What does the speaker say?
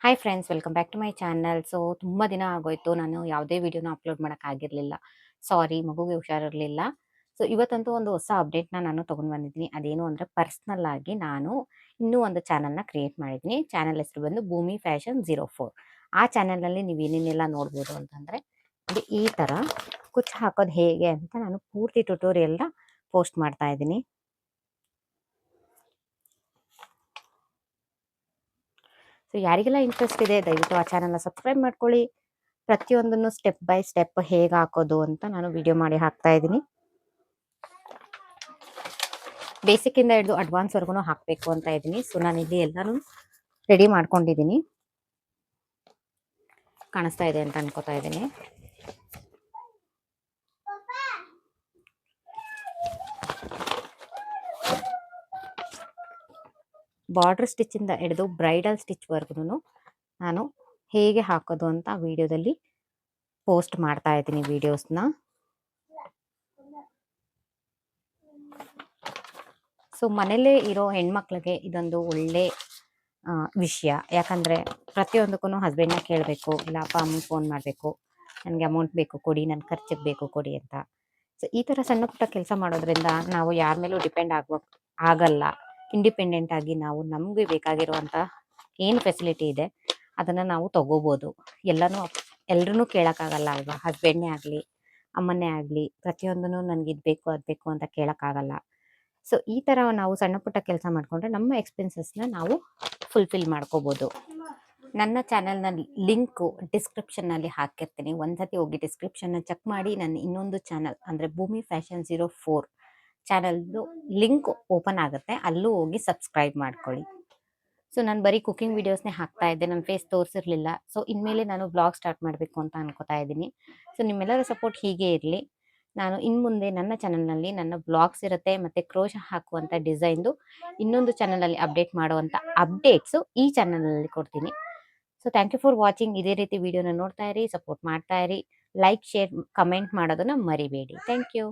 Hi friends, welcome back to my channel. So ತುಂಬ ದಿನ ಆಗೋಯ್ತು, ನಾನು ಯಾವುದೇ ವಿಡಿಯೋನ ಅಪ್ಲೋಡ್ ಮಾಡೋಕ್ಕಾಗಿರಲಿಲ್ಲ. ಸಾರಿ, ಮಗುಗೆ ಹುಷಾರಿರಲಿಲ್ಲ. ಸೊ ಇವತ್ತಂತೂ ಒಂದು ಹೊಸ ಅಪ್ಡೇಟ್ನ ನಾನು ತೊಗೊಂಡು ಬಂದಿದ್ದೀನಿ. ಅದೇನು ಅಂದರೆ ಪರ್ಸ್ನಲ್ ಆಗಿ ನಾನು ಇನ್ನೂ ಒಂದು ಚಾನಲ್ನ ಕ್ರಿಯೇಟ್ ಮಾಡಿದ್ದೀನಿ. ಚಾನಲ್ ಹೆಸರು ಬಂದು ಭೂಮಿ ಫ್ಯಾಷನ್ 04. ಆ ಚಾನಲ್ನಲ್ಲಿ ನೀವು ಏನೇನೆಲ್ಲ ನೋಡ್ಬೋದು ಅಂತಂದರೆ, ಈ ಥರ ಕುಚ್ಚು ಹಾಕೋದು ಹೇಗೆ ಅಂತ ನಾನು ಪೂರ್ತಿ ಟ್ಯುಟೋರಿಯಲ್ನ ಪೋಸ್ಟ್ ಮಾಡ್ತಾ ಇದ್ದೀನಿ. ಸೊ ಯಾರಿಗೆಲ್ಲ ಇಂಟ್ರೆಸ್ಟ್ ಇದೆ ದಯವಿಟ್ಟು ಆ ಚಾನಲ್ನ ಸಬ್ಸ್ಕ್ರೈಬ್ ಮಾಡ್ಕೊಳ್ಳಿ. ಪ್ರತಿಯೊಂದನ್ನು ಸ್ಟೆಪ್ ಬೈ ಸ್ಟೆಪ್ ಹೇಗೆ ಹಾಕೋದು ಅಂತ ನಾನು ವಿಡಿಯೋ ಮಾಡಿ ಹಾಕ್ತಾ ಇದ್ದೀನಿ. ಬೇಸಿಕ್ಕಿಂದ ಹಿಡಿದು ಅಡ್ವಾನ್ಸ್ವರೆಗೂ ಹಾಕಬೇಕು ಅಂತ ಇದ್ದೀನಿ. ಸೊ ನಾನಿಲ್ಲಿ ಎಲ್ಲನೂ ರೆಡಿ ಮಾಡ್ಕೊಂಡಿದ್ದೀನಿ. ಕಾಣಿಸ್ತಾ ಇದೆ ಅಂತ ಅನ್ಕೋತಾ ಇದ್ದೀನಿ. ಬಾರ್ಡರ್ ಸ್ಟಿಚ್ಚಿಂದ ಹಿಡಿದು ಬ್ರೈಡಲ್ ಸ್ಟಿಚ್ವರೆಗೂ ನಾನು ಹೇಗೆ ಹಾಕೋದು ಅಂತ ವಿಡಿಯೋದಲ್ಲಿ ಪೋಸ್ಟ್ ಮಾಡ್ತಾ ಇದ್ದೀನಿ ವಿಡಿಯೋಸ್ನ. ಸೊ ಮನೇಲೇ ಇರೋ ಹೆಣ್ಮಕ್ಳಿಗೆ ಇದೊಂದು ಒಳ್ಳೆ ವಿಷಯ. ಯಾಕಂದರೆ ಪ್ರತಿಯೊಂದಕ್ಕೂ ಹಸ್ಬೆಂಡ್ನ ಕೇಳಬೇಕು, ಇಲ್ಲ ಅಪ್ಪ ಅಮ್ಮಗೆ ಫೋನ್ ಮಾಡಬೇಕು, ನನಗೆ ಅಮೌಂಟ್ ಬೇಕು ಕೊಡಿ, ನನ್ನ ಖರ್ಚಿಗೆ ಬೇಕು ಕೊಡಿ ಅಂತ. ಸೊ ಈ ಥರ ಸಣ್ಣ ಪುಟ್ಟ ಕೆಲಸ ಮಾಡೋದ್ರಿಂದ ನಾವು ಯಾರ ಮೇಲೂ ಡಿಪೆಂಡ್ ಆಗಲ್ಲ. ಇಂಡಿಪೆಂಡೆಂಟ್ ಆಗಿ ನಾವು ನಮಗೆ ಬೇಕಾಗಿರುವಂಥ ಏನು ಫೆಸಿಲಿಟಿ ಇದೆ ಅದನ್ನು ನಾವು ತಗೋಬೋದು. ಎಲ್ಲರೂ ಕೇಳೋಕ್ಕಾಗಲ್ಲ ಅಲ್ವಾ? ಹಸ್ಬೆಂಡ್ನೇ ಆಗಲಿ, ಅಮ್ಮನ್ನೇ ಆಗಲಿ, ಪ್ರತಿಯೊಂದೂ ನನಗೆ ಇದು ಬೇಕು ಅದು ಬೇಕು ಅಂತ ಕೇಳೋಕ್ಕಾಗಲ್ಲ. ಸೊ ಈ ಥರ ನಾವು ಸಣ್ಣ ಪುಟ್ಟ ಕೆಲಸ ಮಾಡಿಕೊಂಡ್ರೆ ನಮ್ಮ ಎಕ್ಸ್ಪೆನ್ಸಸ್ನ ನಾವು ಫುಲ್ಫಿಲ್ ಮಾಡ್ಕೋಬೋದು. ನನ್ನ ಚಾನಲ್ನ ಲಿಂಕು ಡಿಸ್ಕ್ರಿಪ್ಷನ್ನಲ್ಲಿ ಹಾಕಿರ್ತೀನಿ. ಒಂದ್ಸತಿ ಹೋಗಿ ಡಿಸ್ಕ್ರಿಪ್ಷನ್ನ ಚೆಕ್ ಮಾಡಿ. ನನ್ನ ಇನ್ನೊಂದು ಚಾನಲ್ ಅಂದರೆ ಭೂಮಿ ಫ್ಯಾಷನ್ 04 ಚಾನಲ್ದು ಲಿಂಕ್ ಓಪನ್ ಆಗುತ್ತೆ, ಅಲ್ಲೂ ಹೋಗಿ ಸಬ್ಸ್ಕ್ರೈಬ್ ಮಾಡ್ಕೊಳ್ಳಿ. ಸೊ ನಾನು ಬರೀ ಕುಕಿಂಗ್ ವೀಡಿಯೋಸ್ನೇ ಹಾಕ್ತಾ ಇದ್ದೆ, ನನ್ನ ಫೇಸ್ ತೋರಿಸಿರಲಿಲ್ಲ. ಸೊ ಇನ್ಮೇಲೆ ನಾನು ಬ್ಲಾಗ್ ಸ್ಟಾರ್ಟ್ ಮಾಡಬೇಕು ಅಂತ ಅನ್ಕೋತಾ ಇದ್ದೀನಿ. ಸೊ ನಿಮ್ಮೆಲ್ಲರ ಸಪೋರ್ಟ್ ಹೀಗೆ ಇರಲಿ. ನಾನು ಇನ್ಮುಂದೆ ನನ್ನ ಚಾನಲ್ನಲ್ಲಿ ನನ್ನ ಬ್ಲಾಗ್ಸ್ ಇರುತ್ತೆ, ಮತ್ತು ಕ್ರೋಶ ಹಾಕುವಂಥ ಡಿಸೈನ್ದು ಇನ್ನೊಂದು ಚಾನಲಲ್ಲಿ ಅಪ್ಡೇಟ್ ಮಾಡುವಂಥ ಅಪ್ಡೇಟ್ಸು ಈ ಚಾನಲಲ್ಲಿ ಕೊಡ್ತೀನಿ. So thank you for watching. ಇದೇ ರೀತಿ ವಿಡಿಯೋನ ನೋಡ್ತಾ ಇರಿ, ಸಪೋರ್ಟ್ ಮಾಡ್ತಾ ಇರಿ. ಲೈಕ್, ಶೇರ್, ಕಮೆಂಟ್ ಮಾಡೋದನ್ನು ಮರಿಬೇಡಿ. Thank you.